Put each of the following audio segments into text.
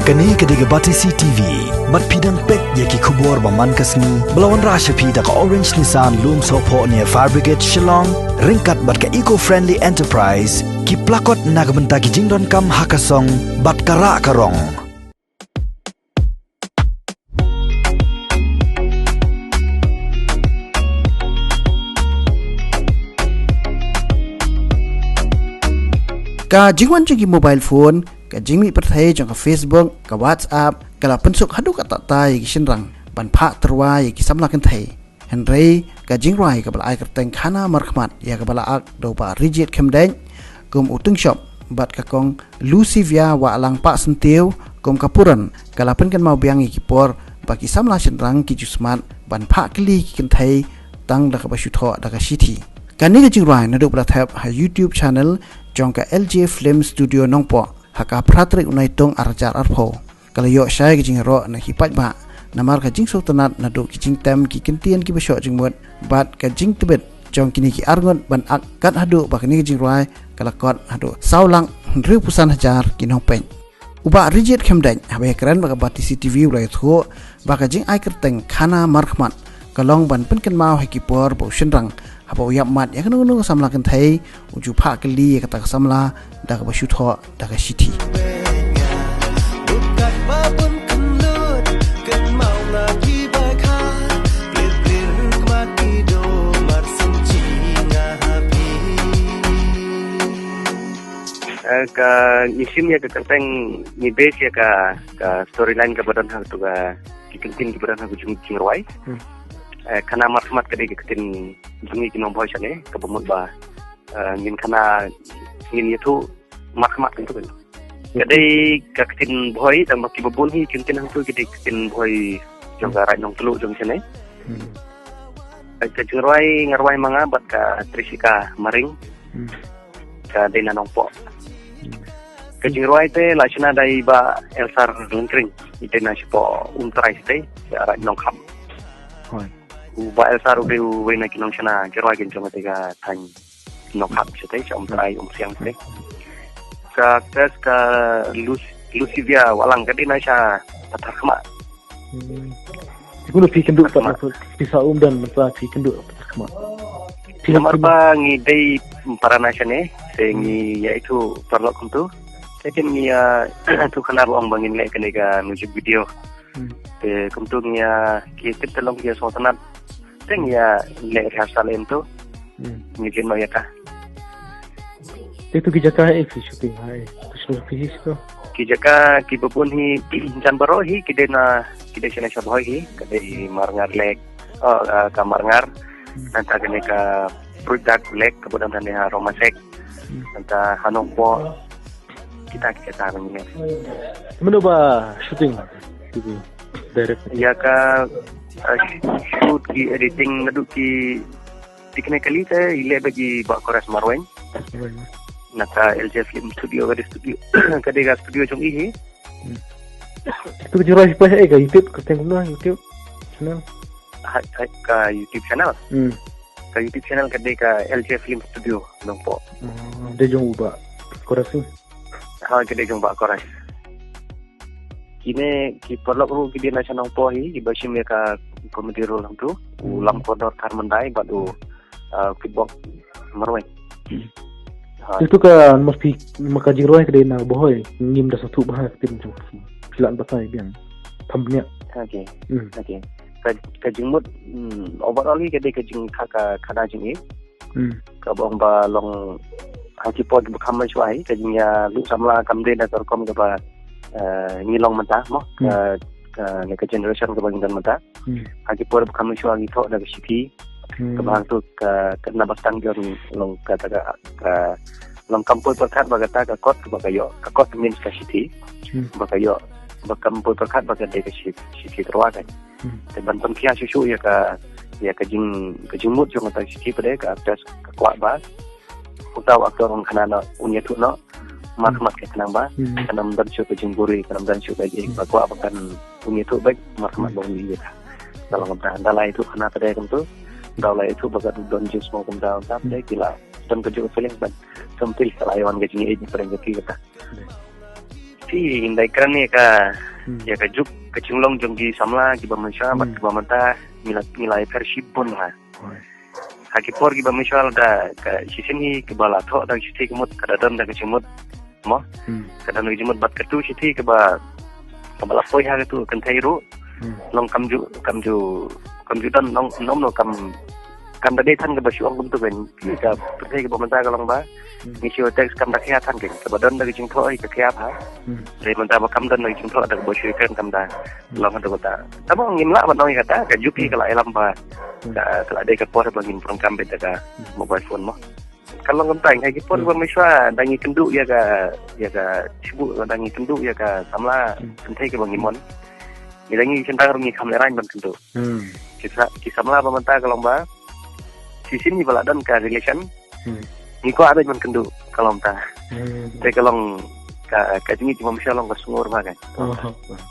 Kani kediga Batisi TV, mat pidang pek yaki kubur baman kasni, belawan rasha pida ka Orange Nissan Loom Sopo near Fire Brigade Shillong, ringkat bat ka eco-friendly enterprise, ki plakot nagbenta ki jingdon kam hakasong, bat kara karong. Ka jingwan jing mobile phone, ka jingmi perthai jong ka Facebook, ka WhatsApp, ka la pensuk hadu ka tatai ki shinrang, ban pha terwai ki samla kan thai. Henry ka jingrai ka bala ai ka teng khana markhmat ya ka bala ak do ba rigid kemdeng, kum utung shop bat ka kong Lucivia wa alang pa sentiu, kum kapuran ka la pen kan mau biang ki por ba ki samla shinrang ki jusmat ban pha kli ki kan thai tang da ka ba shutho da ka shiti. Kani ka jingrai na do bala thap ha YouTube channel jongka LJ Film Studio nongpo haka pratrik unai tong arjar arpho kala yo shai ki jingro na hipat ba namar ka jing sultanat na do ki jing tem ki kentian ki besok jing mot bat ka jing tebet jong kini ki argon ban ak kat hadu ba kini ki jing ruai kala kot hadu saulang 1,000 ki nongpen uba rigid kemdeng habe keren ba ka Batisi TV ulai thu ba ka jing ai kerteng khana markhmat kalong ban pen kan mau haki por bo shinrang haba uyap mat ya kan nu samla kan thai uju pha kali kata samla da ka bashu tho da ka shiti ka nisim ya ka kanteng ni base ya ka storyline ka badan ha tu ka kikentin ki badan ha ku jung roi kana matmat ka de kikentin jungi ki nom boy chane ka bomut ba ngin kana ngin yetu matmat tu kan ka de ka kikentin boy tam ki bobun hi kikentin hang tu ki de kikentin boy jong ga rai nong telu jong chane ka jung roi ngarwai manga bat ka trisika maring ka de na nong po Kejirwai te lachna dai ba elsar lengkring ite na sipo untrai te ara nongkham hoi ba elsar u we na kinong chana jirwai kin chong te ga than nongkham chete chom trai siang te ka tes ka Lucivia walang ka na siya patakma Siguro pikendu pa pisa dan mata pikendu patakma Pinamar ba ngi dai para na siya ne sengi yaitu perlok kuntu Second niya tu kanar ang bangin le kanega music video. Te kumtung niya kitip talong niya so tanat. Teng niya le rehearsal ento. Ngin mo yata. Itu kijaka shooting hai. Kusno pihis to. Kijaka kibupun hi jan baro hi kidena sina sa boy hi kade marngar lek kamarngar nanta kanega product lek kemudian ha romasek nanta hanong po kita tahu ni. Mana ba shooting TV direct? Ya ka shoot ki editing nadu ki technically te ile bagi ba koras marwen. Naka LJ Film Studio ka studio kadega studio jong ihi. Itu jurah pa ka YouTube ka tengok na YouTube channel. Ka YouTube channel. Ka YouTube channel kadega LJ Film Studio dong po. De jong uba koras ni. Ha kede jong ba koras kine ki perlok ru ki dina chanang po hi ibashim ya ka comedy role hang tu ulam kodor karmandai badu kickbox marwen itu ka mesti makaji roi kede na bohoy ngim da satu bah tim jong silan batai biang thambnya okay ka jingmut overall hi kede ka jing ka khada jing hi ka bong ba long haki pod bukham chwai kajnya lu samla kamde da torkom ga ba ngilong mata mo ka ka generation ka bang dan mata haki pod bukham chwai tho da shiki ka bang tu ka na bastang jon long ka long kampoi perkat ba ta ka kot ba yo ka kot means ka shiti ba yo ba kampoi perkat ba ka de ka shiti terwa kan te ban pon kia shu ya ka jingmut jong ta shiti pade ka atas ka kwa ba utaw aktor orang kanana unya tu no mat ke kanang ba kanam dan syuk ke jingguri kanam dan syuk ke bakwa akan unya tu baik mat bong ni ya dalam ngabda dalai itu kana tade kan tu dalai itu bagat don jus mau kum daun tap dai kila dan kejo feeling ban sampil kalayawan ke jingi ini pereng ke kita si indai kan ni ka ya ka juk ka cinglong jong gi samla gi bamensha bat gi bamanta nilai persib pun ha haki por gi bamensha da ka sisini ke bala tho da siti kemut kada dan da kecimut mo kada no jimut bat ketu siti ke ba bala poi ha tu kan thairu long kamju dan long no kam da dei than ke basuang kum tu ben ka perthai ke bamanta ka long ba ni siu teks kam da kya than ke ba dan da jing thoi ke kya ha re manta ba kam dan da jing thoi da bo siu kan kam da long da ta tamo ngim la ba noi kata ka juki ka la elam ba ka dei ka por ba ngin prong kam be da mobile phone mo kalau ngentang hai ki por ba miswa dangi kendu ya ka sibu dangi kendu ya ka samla kentai ke bangimon ni dangi centang rungi kamera ban kendu ki samla ba manta ka long ba sisin ni bala dan ka relation ni ko ada man kendu kalau ta te kalong ka jingi cuma misal long ka sungur ba kan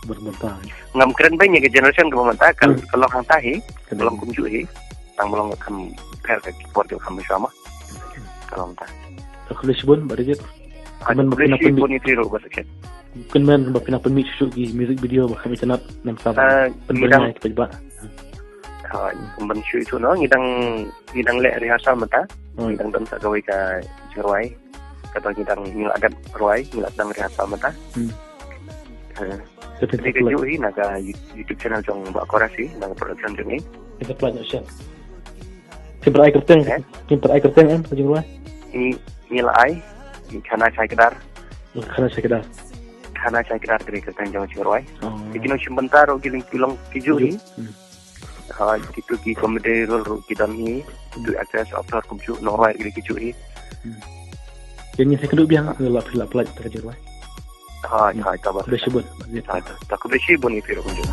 berbantah ngam keren banyak ke generation ke manta kalau hang tahi kalau kumju hi tang belum kam per ka por ke kam sama kalau ta kalau sebun badai kan bapina pun ni tiro ba sakit kan men bapina pun mix gi music video ba kami tanap nam sa penbanya kita ba kumban syu itu no ngidang le rehearsal mata ngidang dan sa gawai ka jirwai kata ngidang adat ruai ngidang rehearsal mata jadi kejuhi naga YouTube channel jong ba korasi nang production jong ni kita pelajak siap timper ai kerteng kan jirwai ini nilai kana chai kedar dari kerteng jong jirwai ikino sebentar giling pilong kijuhi gitu ki komedi role kita ni untuk akses after kumcu normal gini kijuhi yang saya kedua biang la pelaj tak jirwai tak apa. Besibun. Tak kubesi bun itu kunjung.